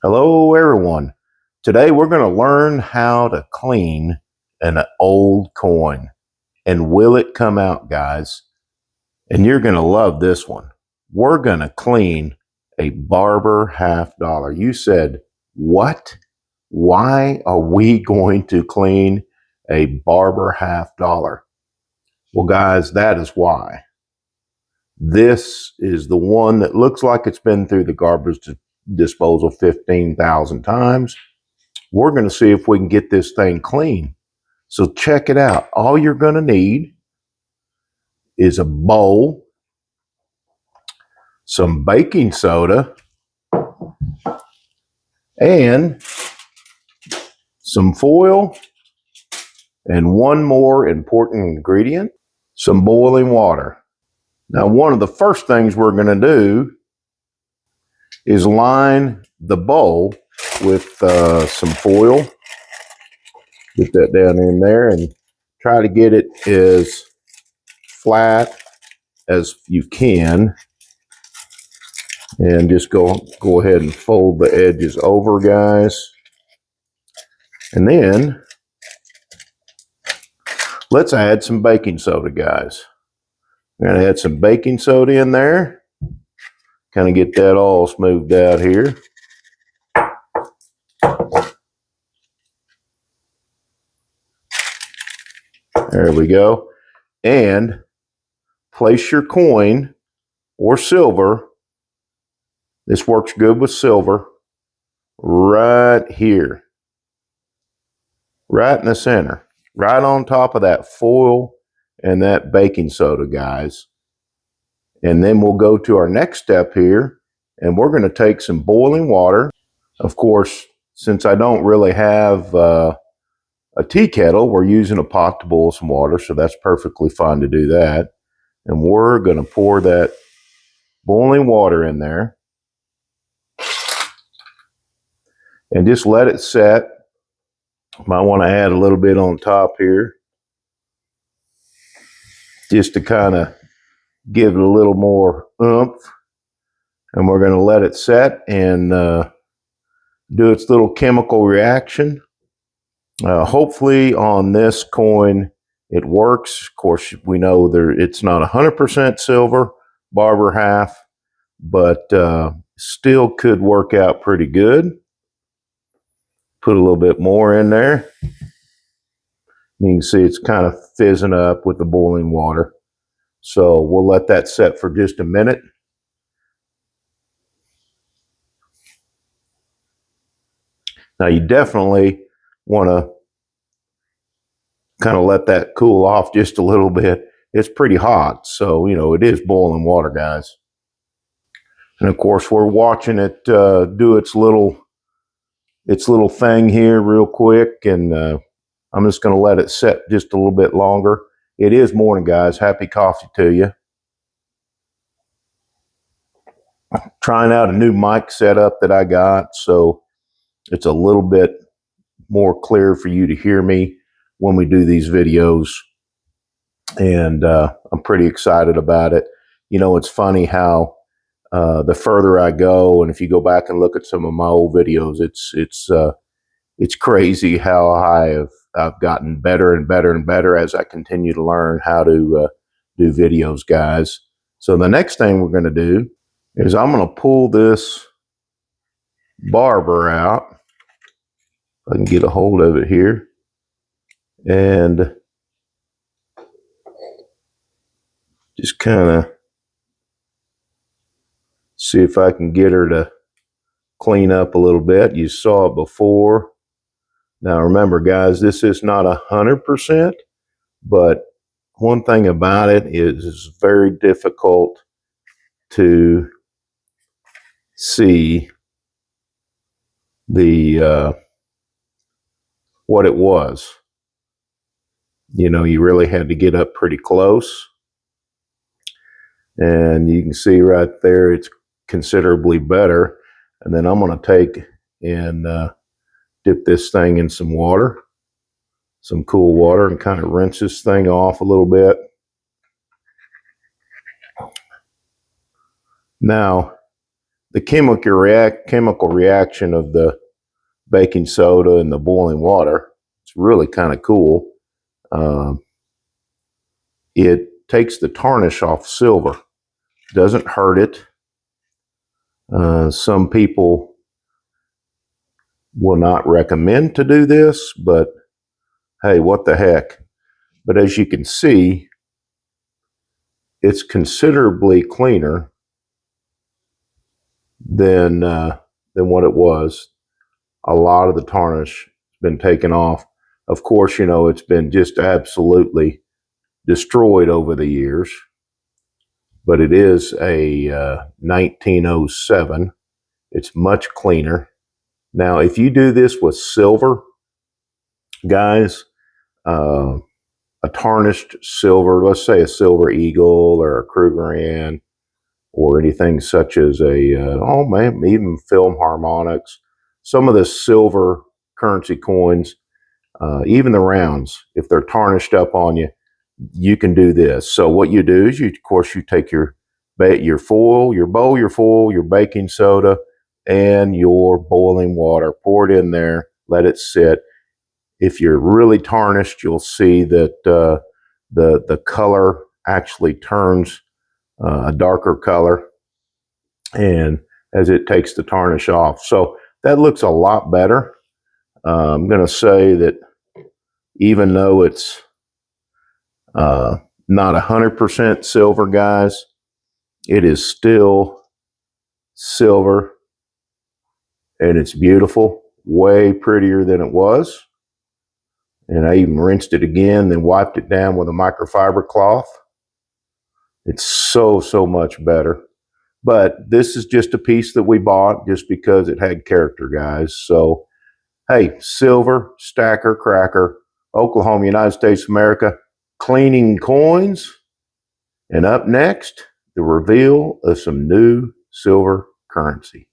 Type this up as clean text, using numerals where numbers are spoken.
Hello everyone. Today we're going to learn how to clean an old coin. And will it come out, guys? And you're going to love this one. We're going to clean a Barber half dollar. You said, what? Why are we going to clean a Barber half dollar? Well, guys, that is why. This is the one that looks like it's been through the garbage disposal 15,000 times. We're going to see if we can get this thing clean. So check it out. All you're going to need is a bowl, some baking soda, and some foil, and one more important ingredient, some boiling water. Now, one of the first things we're going to do is line the bowl with some foil. Get that down in there and try to get it as flat as you can. And just go ahead and fold the edges over, guys. And then let's add some baking soda, guys. I'm going to add some baking soda in there. Kind of get that all smoothed out here. There we go. And place your coin or silver. This works good with silver. Right here. Right in the center. Right on top of that foil and that baking soda, guys. And then we'll go to our next step here, and we're going to take some boiling water. Of course, since I don't really have a tea kettle, we're using a pot to boil some water, so that's perfectly fine to do that. And we're going to pour that boiling water in there and just let it set. Might want to add a little bit on top here just to kind of give it a little more oomph. And we're going to let it set and do its little chemical reaction. Hopefully on this coin it works. Of course, we know it's not 100% silver, Barber half, but still could work out pretty good. Put a little bit more in there. You can see it's kind of fizzing up with the boiling water. So we'll let that set for just a minute. Now you definitely want to kind of let that cool off just a little bit. It's pretty hot, so it is boiling water, guys. And of course, we're watching it do its little thing here real quick, and I'm just going to let it set just a little bit longer. It is morning, guys. Happy coffee to you. Trying out a new mic setup that I got, so it's a little bit more clear for you to hear me when we do these videos. And I'm pretty excited about it. It's funny how the further I go, and if you go back and look at some of my old videos, it's crazy how I've gotten better and better and better as I continue to learn how to do videos, guys. So the next thing we're going to do is I'm going to pull this Barber out. If I can get a hold of it here. And just kind of see if I can get her to clean up a little bit. You saw it before. Now remember, guys, this is not 100%, but one thing about it is it's very difficult to see the what it was. You really had to get up pretty close. And you can see right there, it's considerably better. And then I'm going to take and dip this thing in some water, some cool water, and kind of rinse this thing off a little bit. Now, the chemical reaction of the baking soda and the boiling water. It's really kind of cool. It takes the tarnish off silver. Doesn't hurt it. Some people will not recommend to do this, but hey, what the heck. But as you can see, it's considerably cleaner than what it was. A lot of the tarnish has been taken off. Of course, you know, it's been just absolutely destroyed over the years. But it is a 1907. It's much cleaner. Now, if you do this with silver, guys, a tarnished silver, let's say a Silver Eagle or a Krugerrand or anything such as oh man, even Film Harmonics, some of the silver currency coins, even the rounds, if they're tarnished up on you, you can do this. So what you do is, of course, you take your foil, your bowl, your foil, your baking soda, and your boiling water. Pour it in there, let it sit. If you're really tarnished, you'll see that the color actually turns a darker color, and as it takes the tarnish off. So that looks a lot better. I'm going to say that even though it's not 100% silver, guys, it is still silver, and it's beautiful, way prettier than it was. And I even rinsed it again, then wiped it down with a microfiber cloth. It's so much better. But this is just a piece that we bought just because it had character, guys. So, hey, silver, stacker, cracker, Oklahoma, United States of America, cleaning coins. And up next, the reveal of some new silver currency.